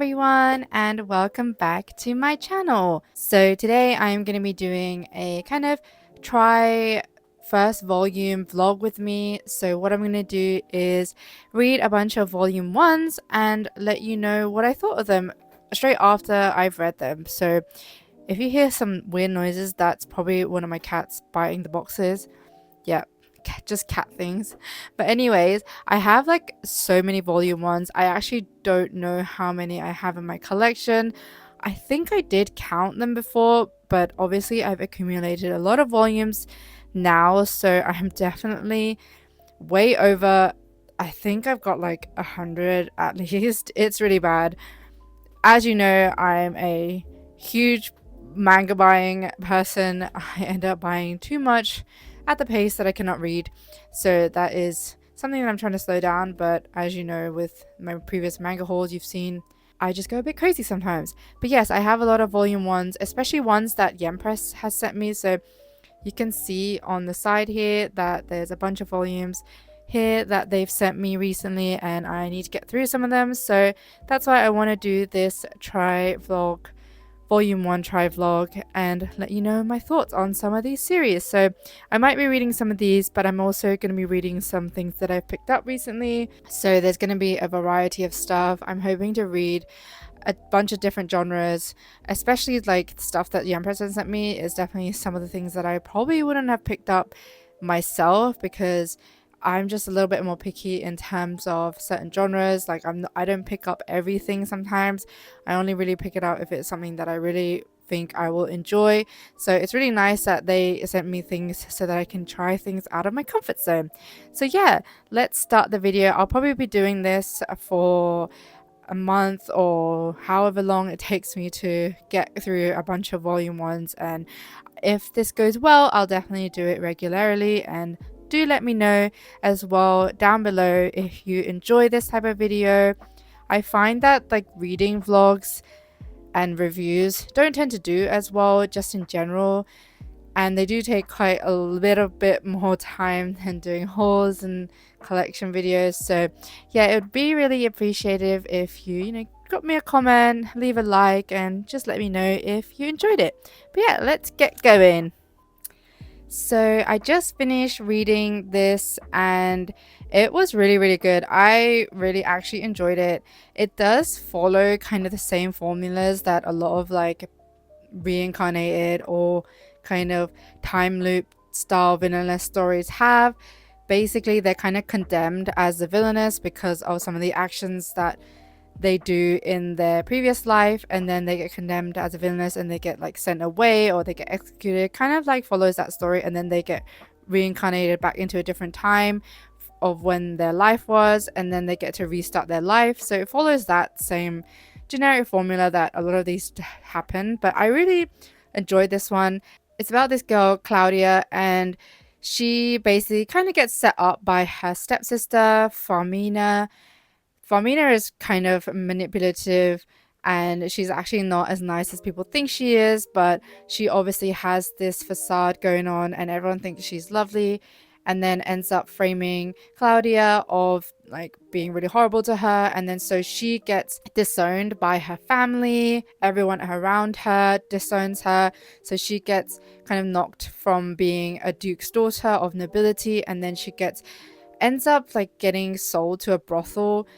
everyone, and welcome back to my channel. So today I am going to be doing a kind of try first volume vlog with me. So what I'm going to do is read a bunch of volume ones and let you know what I thought of them straight after I've read them. So if you hear some weird noises, that's probably one of my cats biting the boxes. Yeah, just cat things. But anyways, I have like so many volume ones. I actually don't know how many I have in my collection. I think I did count them before, but obviously I've accumulated a lot of volumes now, so I'm definitely way over. I think I've got like 100 at least. It's really bad. As you know, I'm a huge manga buying person. I end up buying too much at the pace that I cannot read. So that is something that I'm trying to slow down. But as you know, with my previous manga hauls, you've seen I just go a bit crazy sometimes. But yes, I have a lot of volume ones, especially ones that Yen Press has sent me. So you can see on the side here that there's a bunch of volumes here that they've sent me recently, and I need to get through some of them. So that's why I want to do this try vlog, volume 1 try vlog, and let you know my thoughts on some of these series. So I might be reading some of these, but I'm also going to be reading some things that I've picked up recently. So there's going to be a variety of stuff. I'm hoping to read a bunch of different genres, especially like stuff that Young President sent me is definitely some of the things that I probably wouldn't have picked up myself, because I'm just a little bit more picky in terms of certain genres. Like I don't pick up everything sometimes. I only really pick it out if it's something that I really think I will enjoy. So it's really nice that they sent me things so that I can try things out of my comfort zone. So yeah, let's start the video. I'll probably be doing this for a month or however long it takes me to get through a bunch of volume ones, and if this goes well, I'll definitely do it regularly. And do let me know as well down below if you enjoy this type of video. I find that like reading vlogs and reviews don't tend to do as well just in general, and they do take quite a little bit more time than doing hauls and collection videos. So yeah, it would be really appreciative if you drop me a comment, leave a like, and just let me know if you enjoyed it. But yeah, let's get going. So I just finished reading this and it was really good. I really actually enjoyed it. It does follow kind of the same formulas that a lot of like reincarnated or kind of time loop style villainess stories have. Basically, they're kind of condemned as the villainess because of some of the actions that they do in their previous life, and then they get condemned as a villainess and they get like sent away or they get executed. Kind of like follows that story, and then they get reincarnated back into a different time of when their life was, and then they get to restart their life. So it follows that same generic formula that a lot of these happen. But I really enjoyed this one. It's about this girl Claudia, and she basically kind of gets set up by her stepsister Farmina. Farmina is kind of manipulative, and she's actually not as nice as people think she is, but she obviously has this facade going on and everyone thinks she's lovely, and then ends up framing Claudia of like being really horrible to her. And then so she gets disowned by her family, everyone around her disowns her, so she gets kind of knocked from being a duke's daughter of nobility, and then she ends up like getting sold to a brothel.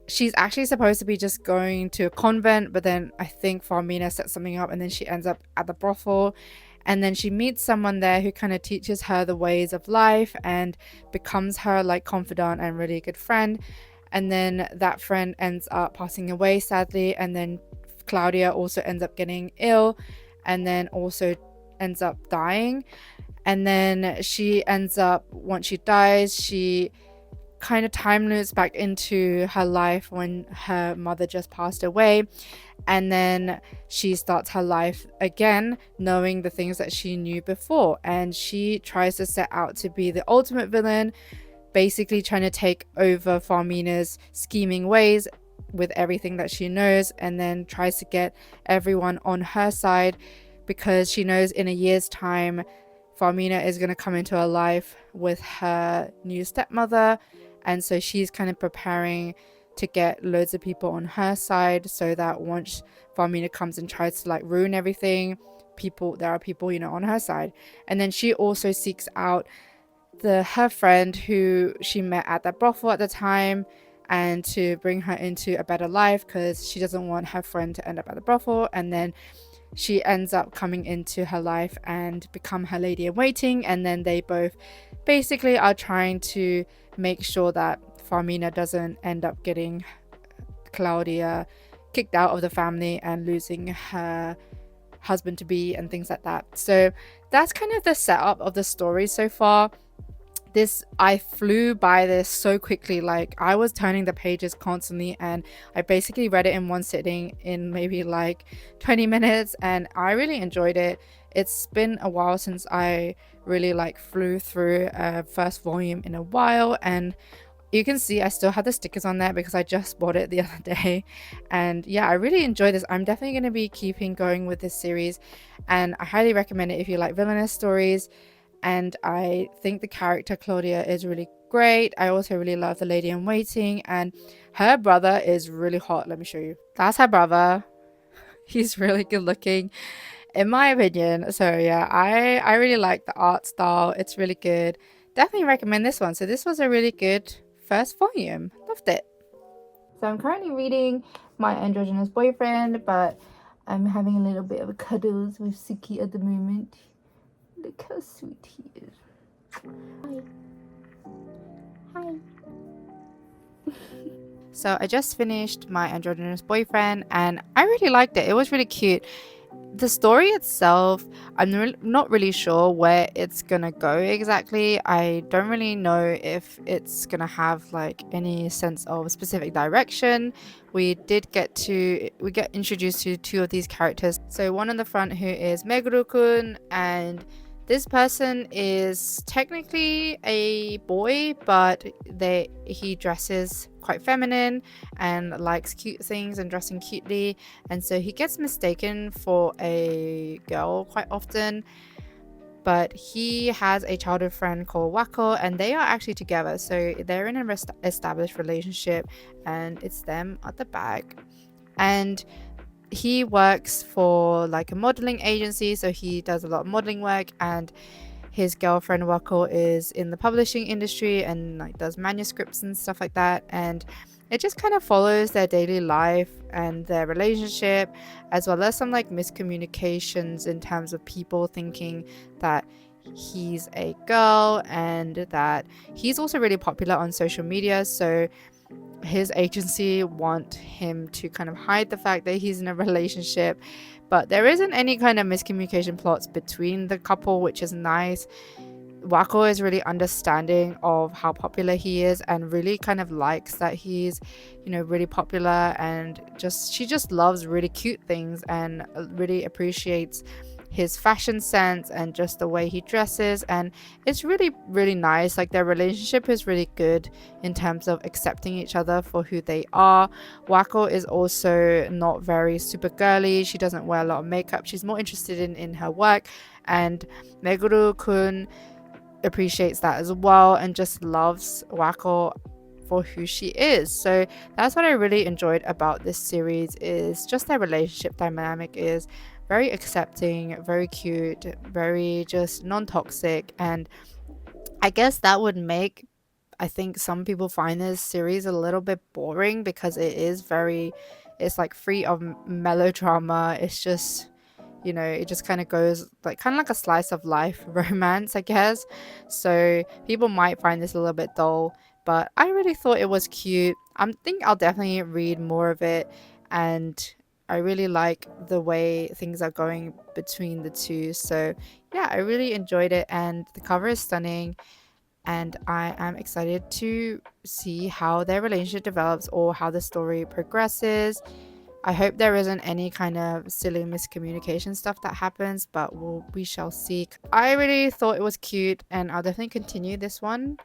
She's actually supposed to be just going to a convent, but then I think Farmina sets something up and then she ends up at the brothel. And then she meets someone there who kind of teaches her the ways of life and becomes her like confidant and really good friend. And then that friend ends up passing away sadly, and then Claudia also ends up getting ill and then also ends up dying. And then she ends up, once she dies, she kind of time loops back into her life when her mother just passed away, and then she starts her life again knowing the things that she knew before, and she tries to set out to be the ultimate villain, basically trying to take over Farmina's scheming ways with everything that she knows, and then tries to get everyone on her side because she knows in a year's time Farmina is going to come into her life with her new stepmother, and so she's kind of preparing to get loads of people on her side, so that once Farmina comes and tries to like ruin everything, there are people, on her side. And then she also seeks out her friend who she met at that brothel at the time, and to bring her into a better life, because she doesn't want her friend to end up at the brothel. And then she ends up coming into her life and become her lady in waiting, and then they both basically are trying to make sure that Farmina doesn't end up getting Claudia kicked out of the family and losing her husband to be and things like that. So that's kind of the setup of the story so far. I flew by this so quickly. Like, I was turning the pages constantly, and I basically read it in one sitting in maybe like 20 minutes, and I really enjoyed it. It's been a while since I really like flew through a first volume in a while, and you can see I still have the stickers on there because I just bought it the other day. And yeah, I really enjoy this. I'm definitely going to be keeping going with this series, and I highly recommend it if you like villainous stories. And I think the character Claudia is really great. I also really love the lady in waiting, and her brother is really hot. Let me show you. That's her brother. He's really good looking, in my opinion. So yeah, I really like the art style. It's really good. Definitely recommend this one. So this was a really good first volume. Loved it. So I'm currently reading My Androgynous Boyfriend, but I'm having a little bit of cuddles with Suki at the moment. Look how sweet he is. Hi. Hi. So I just finished My Androgynous Boyfriend, and I really liked it. It was really cute. The story itself, I'm not really sure where it's gonna go exactly. I don't really know if it's gonna have like any sense of specific direction. We get introduced to two of these characters. So one on the front, who is Meguru-kun, and this person is technically a boy, but he dresses quite feminine and likes cute things and dressing cutely, and so he gets mistaken for a girl quite often. But he has a childhood friend called Wako, and they are actually together, so they're in an established relationship, and it's them at the back. And he works for like a modeling agency, so he does a lot of modeling work, and his girlfriend Wako is in the publishing industry and like does manuscripts and stuff like that. And it just kind of follows their daily life and their relationship, as well as some like miscommunications in terms of people thinking that he's a girl, and that he's also really popular on social media, so his agency want him to kind of hide the fact that he's in a relationship. But there isn't any kind of miscommunication plots between the couple, which is nice. Wako is really understanding of how popular he is, and really kind of likes that he's, really popular, and she just loves really cute things, and really appreciates his fashion sense and just the way he dresses. And it's really, really nice. Like, their relationship is really good in terms of accepting each other for who they are. Wako is also not very super girly. She doesn't wear a lot of makeup. She's more interested in her work, and Meguru-kun appreciates that as well and just loves Wako for who she is. So that's what I really enjoyed about this series, is just their relationship dynamic is very accepting, very cute, very just non-toxic. And I guess that would make, I think, some people find this series a little bit boring, because it's like free of melodrama. It's just, it just kind of goes kind of like a slice of life romance, I guess. So people might find this a little bit dull, but I really thought it was cute. I think I'll definitely read more of it, and I really like the way things are going between the two. So yeah, I really enjoyed it, and the cover is stunning, and I am excited to see how their relationship develops or how the story progresses. I hope there isn't any kind of silly miscommunication stuff that happens, but we shall see. I really thought it was cute, and I'll definitely continue this one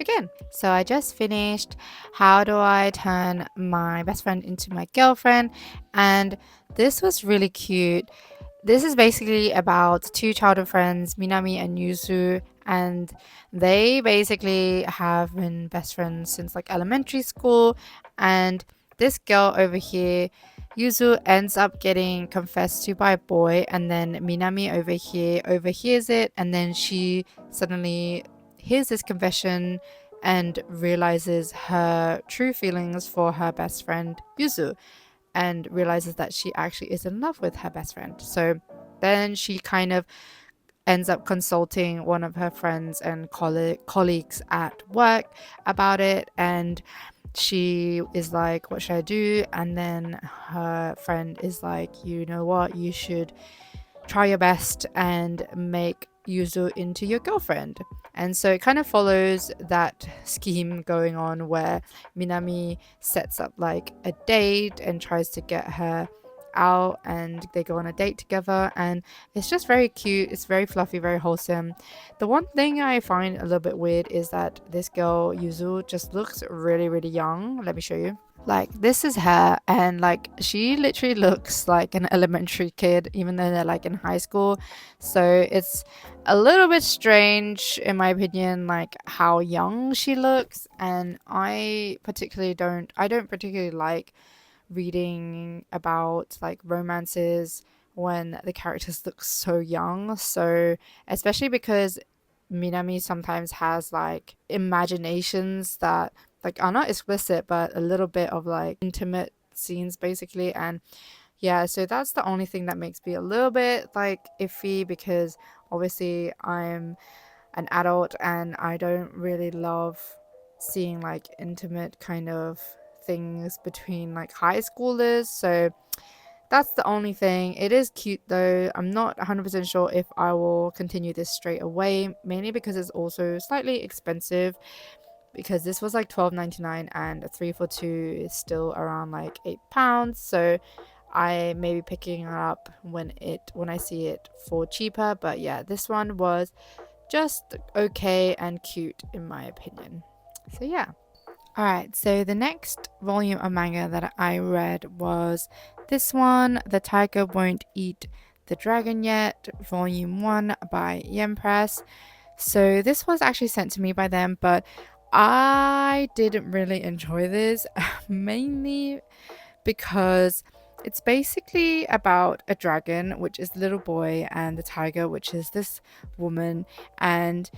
again. So I just finished How Do I Turn My Best Friend Into My Girlfriend, and this was really cute. This is basically about two childhood friends, Minami and Yuzu, and they basically have been best friends since like elementary school. And this girl over here, Yuzu, ends up getting confessed to by a boy, and then Minami over here overhears it, and then she suddenly hears this confession and realizes her true feelings for her best friend Yuzu, and realizes that she actually is in love with her best friend. So then she kind of ends up consulting one of her friends and colleagues at work about it, and she is like, what should I do? And then her friend is like, you know what, you should try your best and make Yuzu into your girlfriend. And so it kind of follows that scheme going on where Minami sets up like a date and tries to get her out, and they go on a date together, and it's just very cute. It's very fluffy, very wholesome. The one thing I find a little bit weird is that this girl Yuzu just looks really, really young. Let me show you. Like, this is her, and like she literally looks like an elementary kid even though they're like in high school. So it's a little bit strange in my opinion, like how young she looks. And I don't particularly like reading about like romances when the characters look so young. So especially because Minami sometimes has like imaginations that like are not explicit but a little bit of like intimate scenes basically. And yeah, so that's the only thing that makes me a little bit like iffy, because obviously I'm an adult and I don't really love seeing like intimate kind of things between like high schoolers. So that's the only thing. It is cute though. I'm not 100% sure if I will continue this straight away, mainly because it's also slightly expensive, because this was like $12.99 and a 3 for 2 is still around like £8. So I may be picking it up when I see it for cheaper. But yeah, this one was just okay and cute in my opinion. So yeah. Alright, so the next volume of manga that I read was this one, The Tiger Won't Eat the Dragon Yet, Volume 1 by Yen Press. So this was actually sent to me by them, but I didn't really enjoy this, mainly because it's basically about a dragon, which is the little boy, and the tiger, which is this woman, and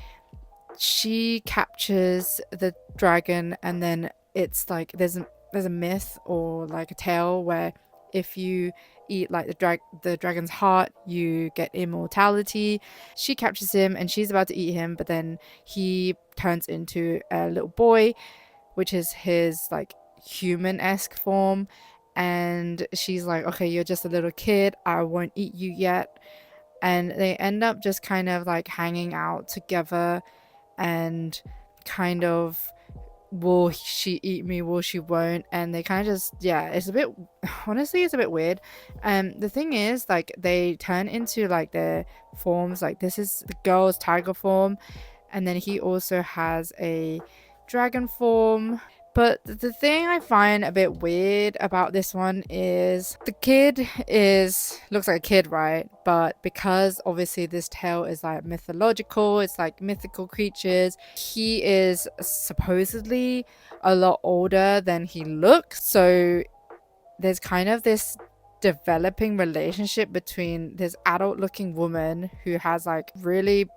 she captures the dragon, and then it's like there's a myth or like a tale where if you eat like the dragon's heart, you get immortality. She captures him and she's about to eat him, but then he turns into a little boy, which is his like human-esque form. And she's like, okay, you're just a little kid, I won't eat you yet. And they end up just kind of like hanging out together, and kind of, will she eat me, will she won't, and they kind of just, yeah, it's a bit, honestly it's a bit weird. The thing is, like, they turn into like their forms, like this is the girl's tiger form, and then he also has a dragon form. But the thing I find a bit weird about this one is the kid is looks like a kid, right? But because obviously this tale is like mythological, it's like mythical creatures, he is supposedly a lot older than he looks. So there's kind of this developing relationship between this adult looking woman who has like really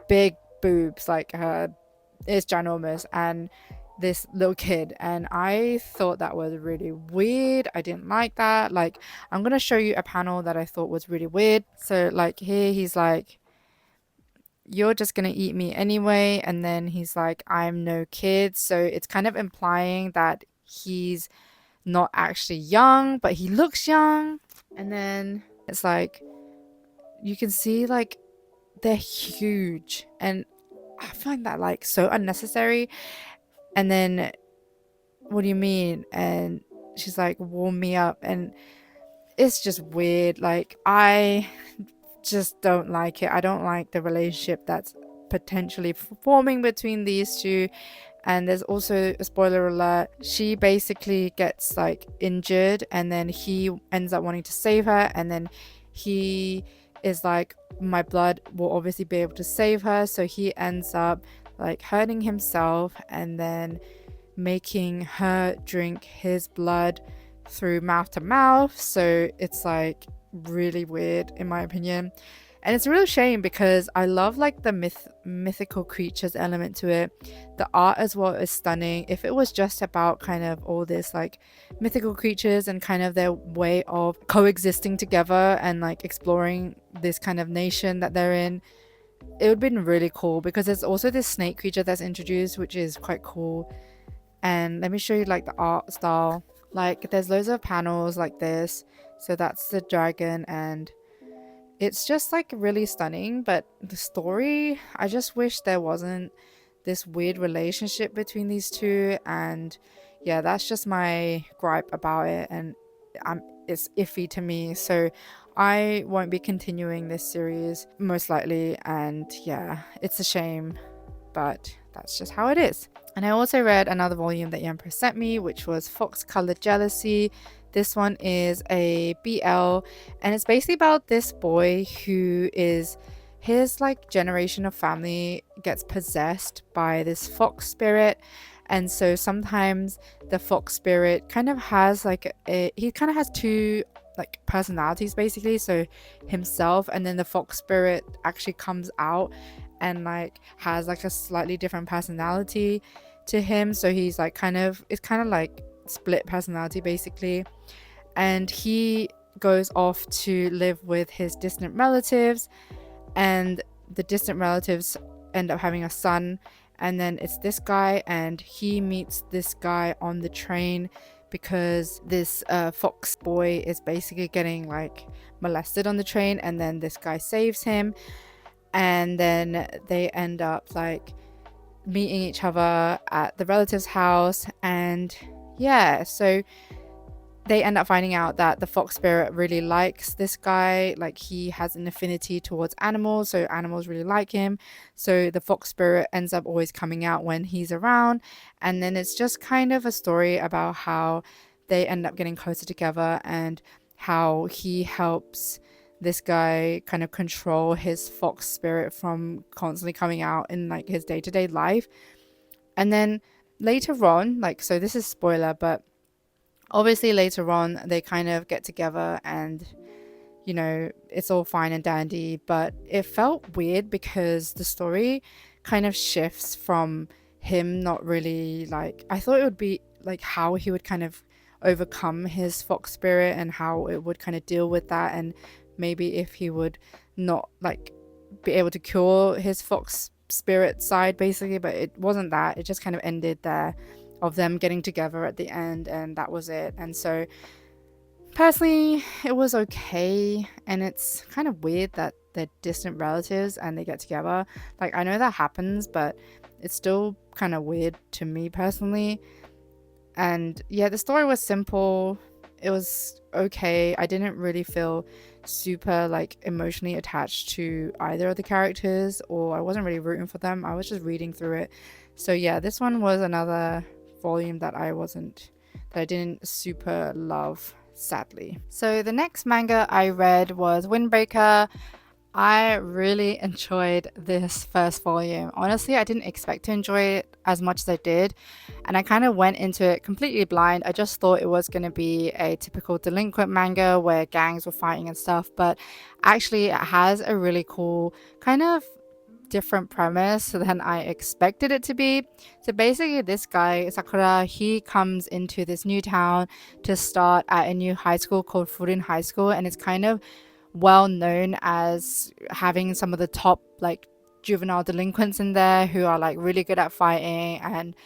big boobs, like her is ginormous, and this little kid. And I thought that was really weird. I didn't like that. Like, I'm gonna show you a panel that I thought was really weird. So like here he's like, you're just gonna eat me anyway, and then he's like, I'm no kid. So it's kind of implying that he's not actually young, but he looks young. And then it's like, you can see like they're huge, and I find that like so unnecessary. And then, what do you mean? And she's like, warm me up. And it's just weird. Like, I just don't like it. I don't like the relationship that's potentially forming between these two. And there's also a spoiler alert, she basically gets like injured, and then he ends up wanting to save her, and then he is like, my blood will obviously be able to save her, so he ends up like hurting himself and then making her drink his blood through mouth to mouth. So it's like really weird in my opinion, and it's a real shame because I love like the mythical creatures element to it. The art as well is stunning. If it was just about kind of all this like mythical creatures and kind of their way of coexisting together and like exploring this kind of nation that they're in, it would have been really cool, because there's also this snake creature that's introduced, which is quite cool. And let me show you like the art style. Like there's loads of panels like this, so that's the dragon, and it's just like really stunning. But the story, I just wish there wasn't this weird relationship between these two, and yeah, that's just my gripe about it, and it's iffy to me, so I won't be continuing this series most likely. And yeah, it's a shame, but that's just how it is. And I also read another volume that Empress sent me, which was Fox Colored Jealousy. This one is a BL, and it's basically about this boy who is, his like generation of family gets possessed by this fox spirit. And so sometimes the fox spirit kind of has like he kind of has two like personalities basically, so himself, and then the fox spirit actually comes out and like has like a slightly different personality to him, so he's like it's kind of like split personality basically. And he goes off to live with his distant relatives, and the distant relatives end up having a son, and then it's this guy, and he meets this guy on the train because this fox boy is basically getting like molested on the train, and then this guy saves him, and then they end up like meeting each other at the relative's house. And yeah, so they end up finding out that the fox spirit really likes this guy, like he has an affinity towards animals, so animals really like him, so the fox spirit ends up always coming out when he's around. And then it's just kind of a story about how they end up getting closer together, and how he helps this guy kind of control his fox spirit from constantly coming out in like his day-to-day life. And then later on, like, so this is spoiler, but obviously later on they kind of get together, and you know, it's all fine and dandy. But it felt weird because the story kind of shifts from him not really, like, I thought it would be like how he would kind of overcome his fox spirit and how it would kind of deal with that, and maybe if he would not like be able to cure his fox spirit side basically. But it wasn't that, it just kind of ended there, of them getting together at the end, and that was it. And so personally it was okay, and it's kind of weird that they're distant relatives and they get together. Like, I know that happens, but it's still kind of weird to me personally. And yeah, the story was simple, it was okay. I didn't really feel super like emotionally attached to either of the characters, or I wasn't really rooting for them, I was just reading through it. So yeah, this one was another volume that I didn't super love, sadly. So the next manga I read was Windbreaker. I really enjoyed this first volume. Honestly, I didn't expect to enjoy it as much as I did, and I kind of went into it completely blind. I just thought it was going to be a typical delinquent manga where gangs were fighting and stuff, but actually it has a really cool kind of different premise than I expected it to be. So basically this guy Sakura, he comes into this new town to start at a new high school called Furin High School, and it's kind of well known as having some of the top like juvenile delinquents in there who are like really good at fighting and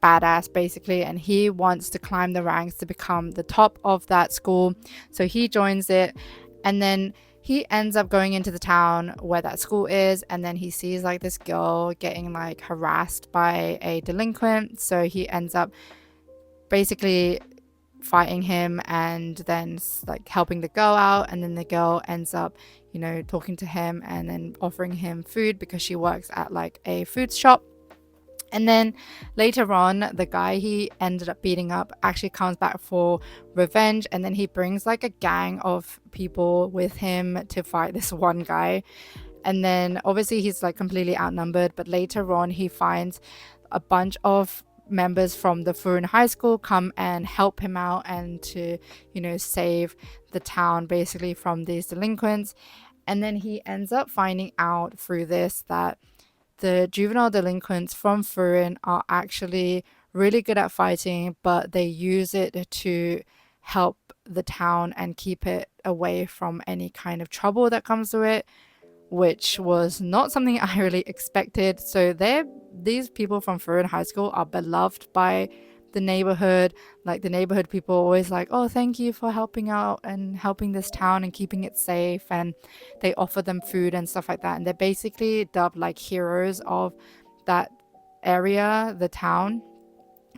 badass basically, and he wants to climb the ranks to become the top of that school. So he joins it, and then he ends up going into the town where that school is, and then he sees like this girl getting like harassed by a delinquent, so he ends up basically fighting him and then like helping the girl out. And then the girl ends up, you know, talking to him and then offering him food because she works at like a food shop. And then later on, the guy he ended up beating up actually comes back for revenge. And then he brings like a gang of people with him to fight this one guy. And then obviously he's like completely outnumbered. But later on, he finds a bunch of members from the Furun High School come and help him out and to, save the town basically from these delinquents. And then he ends up finding out through this that the juvenile delinquents from Furin are actually really good at fighting, but they use it to help the town and keep it away from any kind of trouble that comes to it, which was not something I really expected. So these people from Furin High School are beloved by the neighborhood. Like the neighborhood people always like, oh, thank you for helping out and helping this town and keeping it safe, and they offer them food and stuff like that, and they're basically dubbed like heroes of that area, the town.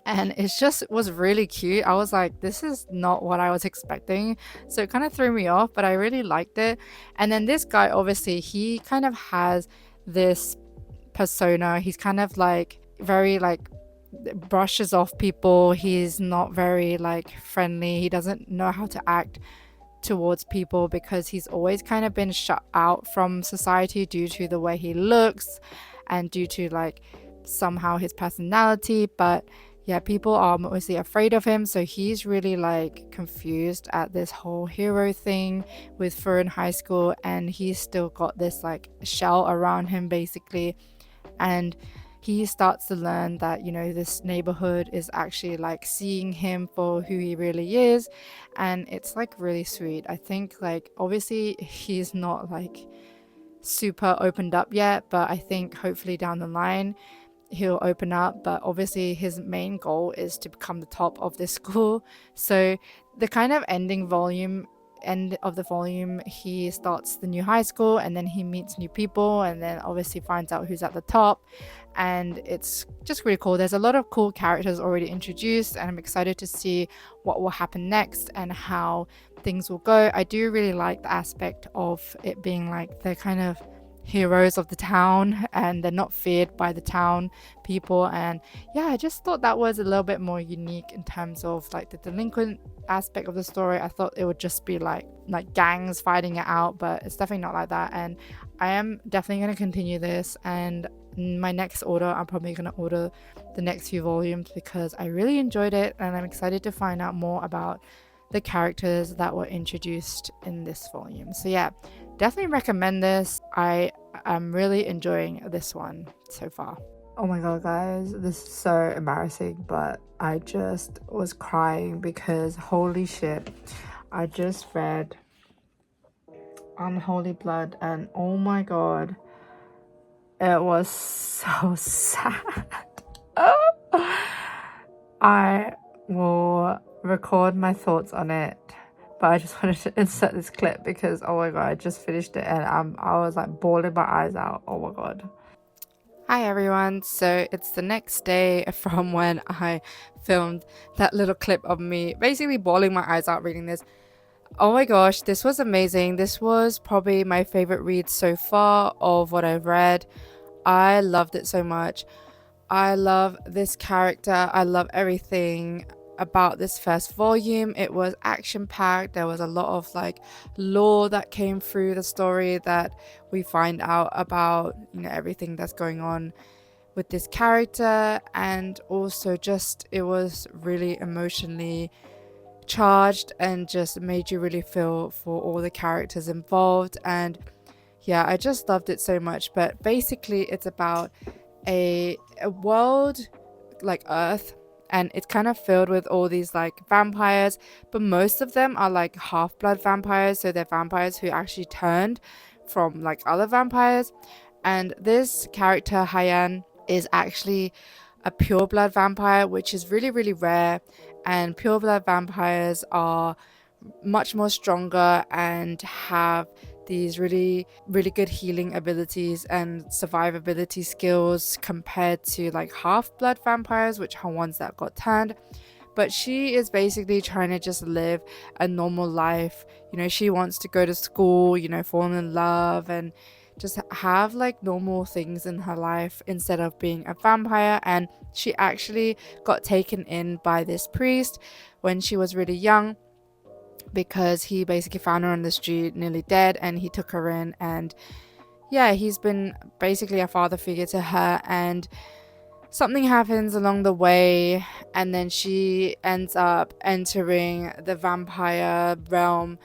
And it was really cute. I was like, this is not what I was expecting, so it kind of threw me off, but I really liked it. And then this guy, obviously, he kind of has this persona. He's kind of like very like brushes off people. He's not very like friendly. He doesn't know how to act towards people because he's always kind of been shut out from society due to the way he looks and due to like somehow his personality. But yeah, people are mostly afraid of him, so he's really like confused at this whole hero thing with Furin High School, and he's still got this like shell around him basically. And he starts to learn that, this neighborhood is actually like seeing him for who he really is. And it's like really sweet. I think like obviously he's not like super opened up yet, but I think hopefully down the line he'll open up. But obviously his main goal is to become the top of this school. So the kind of end of the volume, he starts the new high school, and then he meets new people, and then obviously finds out who's at the top. And it's just really cool. There's a lot of cool characters already introduced, and I'm excited to see what will happen next and how things will go. I do really like the aspect of it being like they're kind of heroes of the town and they're not feared by the town people. And yeah, I just thought that was a little bit more unique in terms of like the delinquent aspect of the story. I thought it would just be like gangs fighting it out, but it's definitely not like that. And I am definitely going to continue this, and my next order, I'm probably going to order the next few volumes because I really enjoyed it, and I'm excited to find out more about the characters that were introduced in this volume. So yeah, definitely recommend this. I am really enjoying this one so far. Oh my god, guys, this is so embarrassing, but I just was crying because holy shit, I just read Unholy Blood, and oh my god, it was so sad. I will record my thoughts on it, but I just wanted to insert this clip because oh my god, I just finished it and I was like bawling my eyes out. Oh my god. Hi everyone, so it's the next day from when I filmed that little clip of me basically bawling my eyes out reading this. Oh my gosh, this was amazing. This was probably my favorite read so far of what I've read. I loved it so much. I love this character. I love everything about this first volume. It was action packed. There was a lot of like lore that came through the story that we find out about, everything that's going on with this character. And also just it was really emotionally charged and just made you really feel for all the characters involved. And yeah, I just loved it so much. But basically it's about a world like Earth, and it's kind of filled with all these like vampires, but most of them are like half-blood vampires, so they're vampires who actually turned from like other vampires. And this character Hyan is actually a pure blood vampire, which is really really rare, and pure blood vampires are much more stronger and have these really really good healing abilities and survivability skills compared to like half-blood vampires, which are ones that got turned. But she is basically trying to just live a normal life. She wants to go to school, fall in love and just have like normal things in her life instead of being a vampire. And she actually got taken in by this priest when she was really young, because he basically found her on the street nearly dead, and he took her in. And yeah, he's been basically a father figure to her. And something happens along the way, and then she ends up entering the vampire realm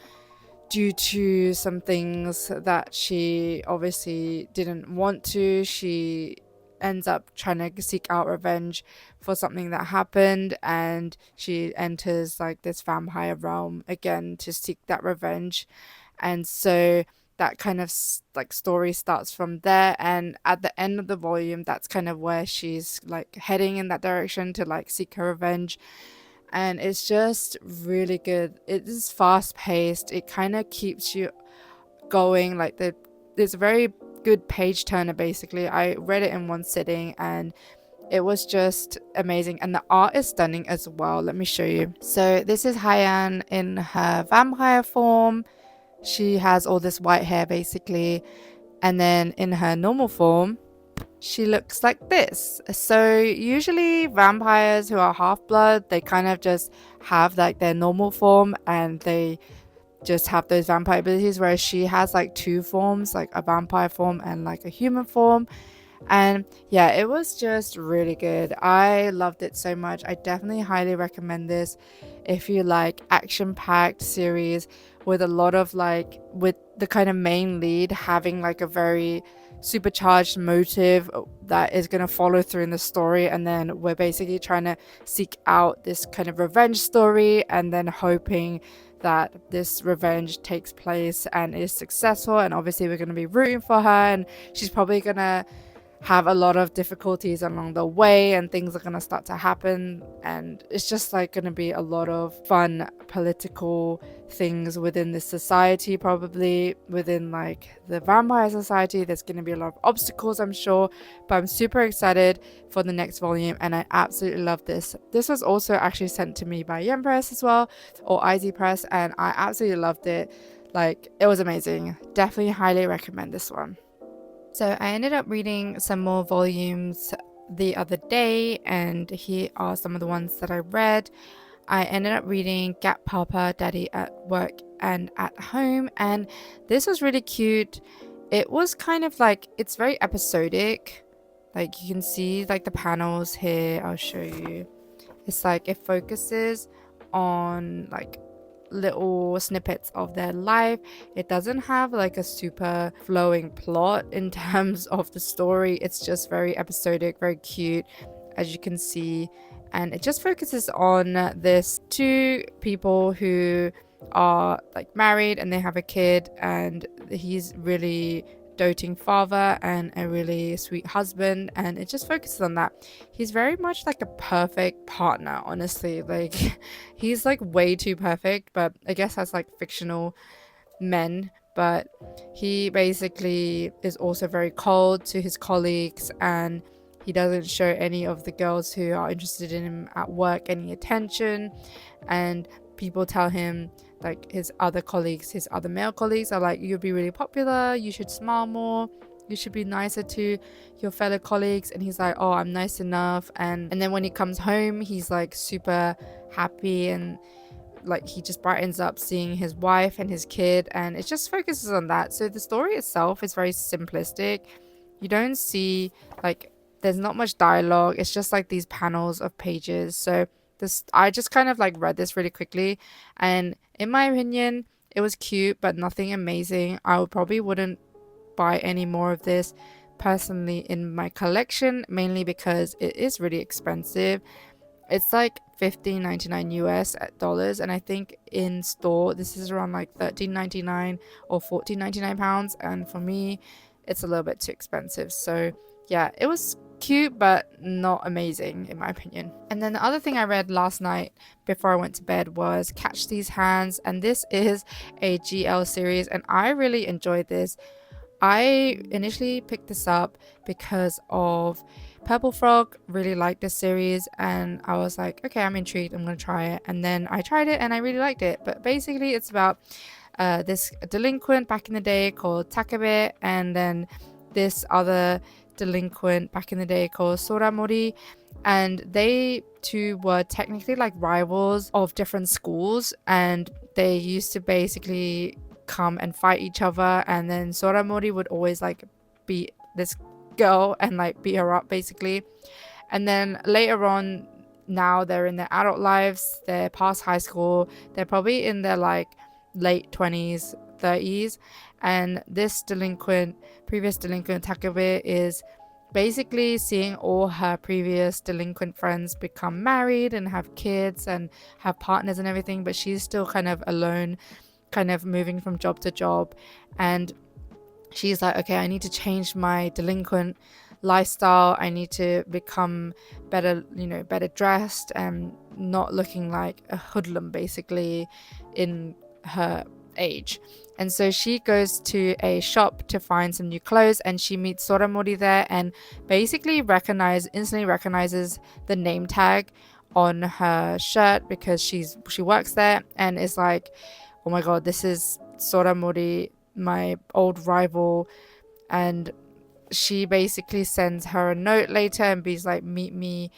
due to some things that she obviously didn't want to. She ends up trying to seek out revenge for something that happened, and she enters like this vampire realm again to seek that revenge. And so that kind of like story starts from there, and at the end of the volume, that's kind of where she's like heading in that direction to like seek her revenge. And it's just really good. It is fast paced. It kind of keeps you going. Like there's a very good page turner. Basically, I read it in one sitting, and it was just amazing. And the art is stunning as well. Let me show you. So this is Hyan in her vampire form. She has all this white hair basically, and then in her normal form she looks like this. So usually vampires who are half-blood, they kind of just have like their normal form and they just have those vampire abilities, whereas she has like two forms, like a vampire form and like a human form. And yeah, it was just really good. I loved it so much. I definitely highly recommend this if you like action-packed series with a lot of like, with the kind of main lead having like a very supercharged motive that is going to follow through in the story, and then we're basically trying to seek out this kind of revenge story, and then hoping that this revenge takes place and is successful. And obviously we're going to be rooting for her, and she's probably going to have a lot of difficulties along the way, and things are going to start to happen, and it's just like going to be a lot of fun political things within this society, probably within like the vampire society. There's going to be a lot of obstacles, I'm sure, but I'm super excited for the next volume, and I absolutely love this. This was also actually sent to me by Yen Press as well, or IZ Press, and I absolutely loved it. Like, it was amazing. Definitely highly recommend this one. So I ended up reading some more volumes the other day, and here are some of the ones that I read. I ended up reading Gap Papa, Daddy at Work and at Home, and this was really cute. It was kind of like, it's very episodic. Like you can see like the panels here, I'll show you. It's like it focuses on like little snippets of their life. It doesn't have like a super flowing plot in terms of the story. It's just very episodic, very cute, as you can see. And it just focuses on this two people who are like married and they have a kid, and he's really doting father and a really sweet husband, and it just focuses on that. He's very much like a perfect partner, honestly. Like he's like way too perfect, but I guess that's like fictional men. But he basically is also very cold to his colleagues, and he doesn't show any of the girls who are interested in him at work any attention. And people tell him, like his other colleagues, his other male colleagues are like, you'll be really popular, you should smile more, you should be nicer to your fellow colleagues. And he's like, oh, I'm nice enough. And then when he comes home, he's like super happy, and like he just brightens up seeing his wife and his kid, and it just focuses on that. So the story itself is very simplistic. You don't see like, there's not much dialogue. It's just like these panels of pages. So this, I just kind of like read this really quickly, and in my opinion it was cute but nothing amazing. I probably wouldn't buy any more of this personally in my collection, mainly because it is really expensive. It's like $15.99 US dollars, and I think in store this is around like $13.99 or £14.99, and for me it's a little bit too expensive. So yeah, it was cute but not amazing in my opinion. And then the other thing I read last night before I went to bed was Catch These Hands, and this is a GL series, and I really enjoyed this. I initially picked this up because of Purple Frog really liked this series, and I was like, okay, I'm intrigued, I'm gonna try it. And then I tried it and I really liked it. But basically it's about this delinquent back in the day called Takebe, and then this other delinquent back in the day called Soramori. And they two were technically like rivals of different schools, and they used to basically come and fight each other. And then Soramori would always like beat this girl and like beat her up basically. And then later on, now they're in their adult lives, they're past high school, they're probably in their like late 20s, 30s, and this previous delinquent Takebe is basically seeing all her previous delinquent friends become married and have kids and have partners and everything, but she's still kind of alone, kind of moving from job to job. And she's like, okay, I need to change my delinquent lifestyle. I need to become better, better dressed and not looking like a hoodlum basically in her age. And so she goes to a shop to find some new clothes, and she meets Soramori there and basically instantly recognizes the name tag on her shirt because she works there, and is like, oh my god, this is Soramori, my old rival. And she basically sends her a note later and be like, meet me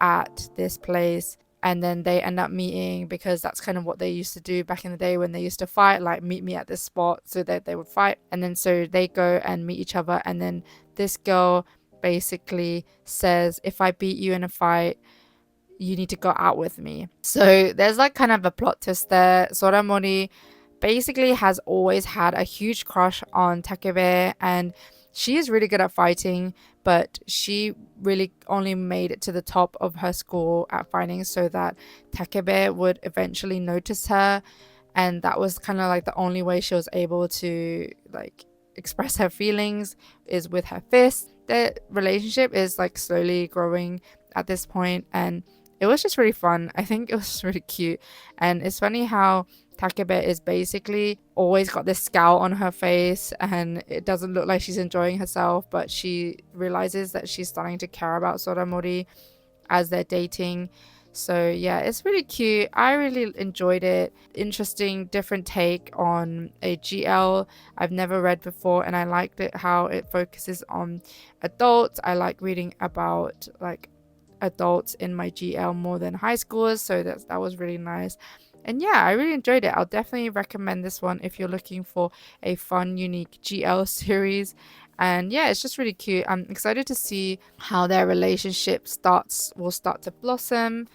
at this place. And then they end up meeting because that's kind of what they used to do back in the day when they used to fight, like meet me at this spot, so that they would fight. And then so they go and meet each other, and then this girl basically says, if I beat you in a fight, you need to go out with me. So there's like kind of a plot twist there. Soramori basically has always had a huge crush on Takebe, and she is really good at fighting, but she really only made it to the top of her school at fighting so that Takebe would eventually notice her. And that was kind of like the only way she was able to like express her feelings, is with her fists. Their relationship is like slowly growing at this point, and it was just really fun. I think it was really cute. And it's funny how Takebe is basically always got this scowl on her face, and it doesn't look like she's enjoying herself, but she realizes that she's starting to care about Soramori as they're dating. So yeah, it's really cute. I really enjoyed it. Interesting, different take on a GL I've never read before, and I liked it how it focuses on adults. I like reading about like adults in my GL more than high schoolers, so that was really nice. And yeah, I really enjoyed it. I'll definitely recommend this one if you're looking for a fun, unique GL series. And yeah, it's just really cute. I'm excited to see how their relationship will start to blossom.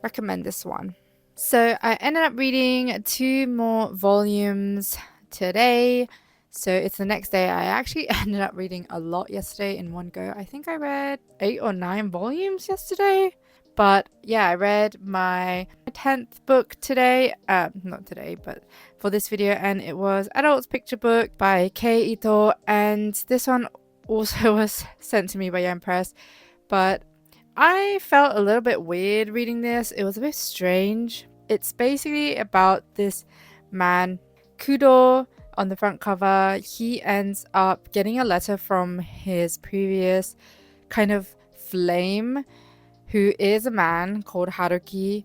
Recommend this one. So I ended up reading 2 more volumes today. So it's the next day. I actually ended up reading a lot yesterday in one go. I think I read 8 or 9 volumes yesterday. But yeah, I read my 10th book today. Not today, but for this video. And it was Adult's Picture Book by Kei Ito. And this one also was sent to me by Young Press. But I felt a little bit weird reading this. It was a bit strange. It's basically about this man, Kudo, on the front cover. He ends up getting a letter from his previous kind of flame, who is a man called Haruki,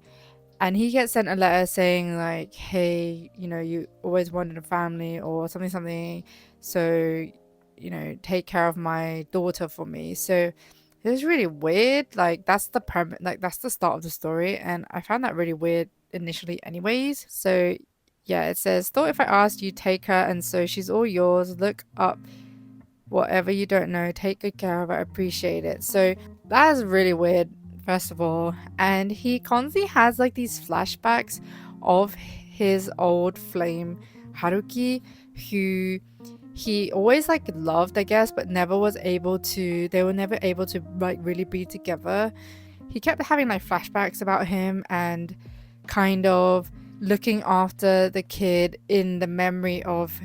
and he gets sent a letter saying like, hey, you always wanted a family or something, so take care of my daughter for me. So it was really weird. Like that's the premise, like that's the start of the story, and I found that really weird initially anyways. So yeah, it says, thought if I asked you, take her, and so she's all yours. Look up whatever you don't know, take good care of her, appreciate it. So that is really weird, first of all. And he constantly has like these flashbacks of his old flame Haruki, who he always like loved, I guess, but they were never able to like really be together. He kept having like flashbacks about him and kind of looking after the kid in the memory of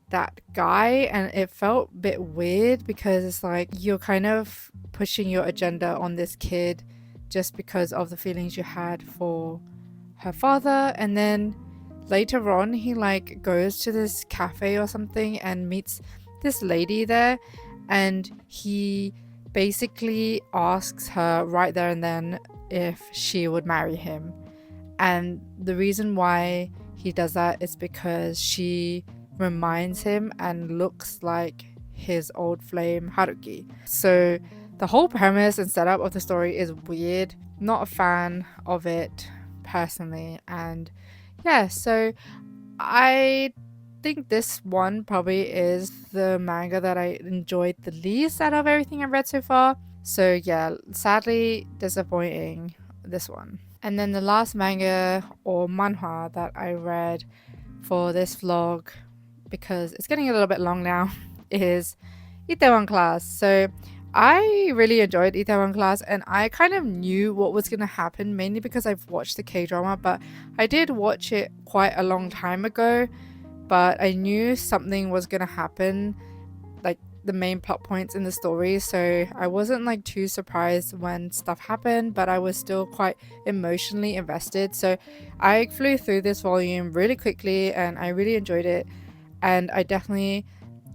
that guy, and it felt a bit weird because it's like you're kind of pushing your agenda on this kid just because of the feelings you had for her father. And then later on he like goes to this cafe or something and meets this lady there, and he basically asks her right there and then if she would marry him. And the reason why he does that is because she reminds him and looks like his old flame Haruki. So the whole premise and setup of the story is weird. Not a fan of it personally. And yeah, so I think this one probably is the manga that I enjoyed the least out of everything I've read so far. So yeah, sadly disappointing, this one. And then the last manga or manhwa that I read for this vlog, because it's getting a little bit long now, is Itaewon Class. So I really enjoyed Itaewon Class, and I kind of knew what was going to happen, mainly because I've watched the K-drama, but I did watch it quite a long time ago, but I knew something was going to happen, like the main plot points in the story, so I wasn't like too surprised when stuff happened, but I was still quite emotionally invested. So I flew through this volume really quickly and I really enjoyed it, and I definitely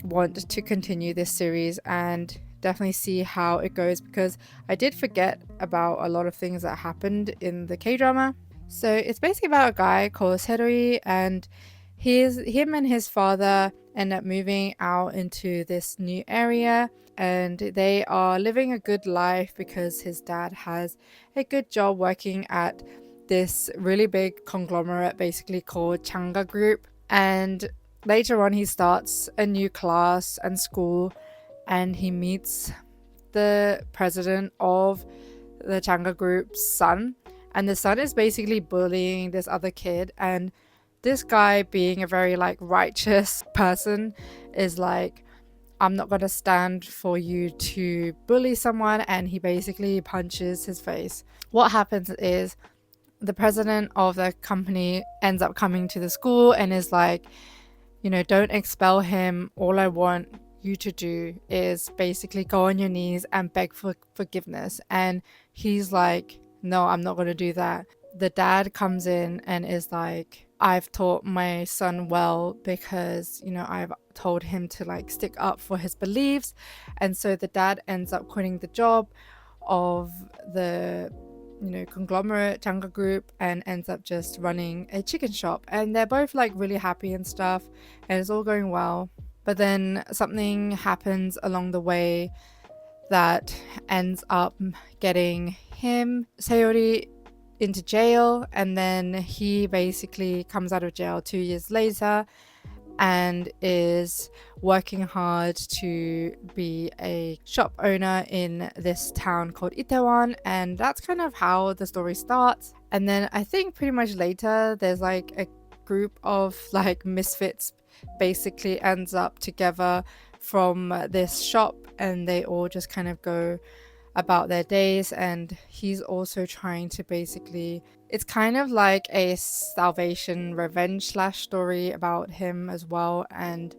want to continue this series and definitely see how it goes, because I did forget about a lot of things that happened in the K-drama. So it's basically about a guy called Seroi, and him and his father end up moving out into this new area, and they are living a good life because his dad has a good job working at this really big conglomerate basically called Changa Group. And later on he starts a new class and school, and he meets the president of the Changa Group's son, and the son is basically bullying this other kid, and this guy, being a very like righteous person, is like, I'm not gonna stand for you to bully someone, and he basically punches his face. What happens is the president of the company ends up coming to the school and is like, don't expel him. All I want you to do is basically go on your knees and beg for forgiveness. And he's like, no, I'm not going to do that. The dad comes in and is like, I've taught my son well because, I've told him to like stick up for his beliefs. And so the dad ends up quitting the job of the conglomerate Changa Group and ends up just running a chicken shop, and they're both like really happy and stuff, and it's all going well. But then something happens along the way that ends up getting him, Sayori, into jail, and then he basically comes out of jail 2 years later and is working hard to be a shop owner in this town called Itaewon, and that's kind of how the story starts. And then I think pretty much later there's like a group of like misfits basically ends up together from this shop, and they all just kind of go about their days, and he's also trying to basically, it's kind of like a salvation revenge slash story about him as well. And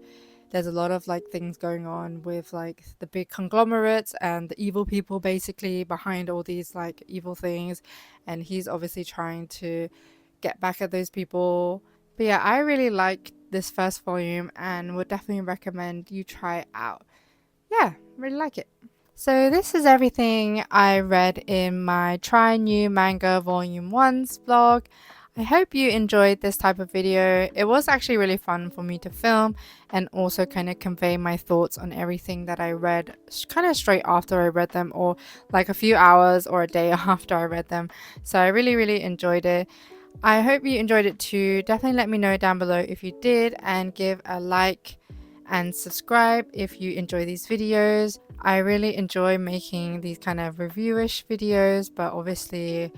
there's a lot of like things going on with like the big conglomerates and the evil people basically behind all these like evil things, and he's obviously trying to get back at those people. But yeah, I really like this first volume and would definitely recommend you try it out. Yeah, really like it. So this is everything I read in my Try New Manga Volume 1's vlog. I hope you enjoyed this type of video. It was actually really fun for me to film and also kind of convey my thoughts on everything that I read kind of straight after I read them, or like a few hours or a day after I read them. So I really enjoyed it. I hope you enjoyed it too. Definitely let me know down below if you did, and give a like and subscribe if you enjoy these videos. I really enjoy making these kind of reviewish videos, but obviously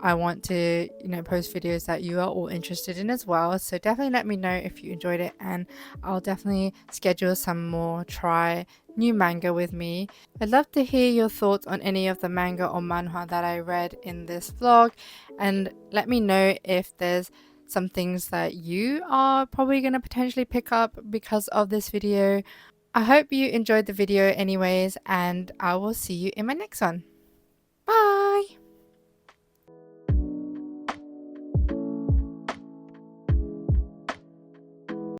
I want to post videos that you are all interested in as well. So definitely let me know if you enjoyed it, and I'll definitely schedule some more try new manga with me. I'd love to hear your thoughts on any of the manga or manhwa that I read in this vlog, and let me know if there's some things that you are probably going to potentially pick up because of this video. I hope you enjoyed the video anyways, and I will see you in my next one. Bye!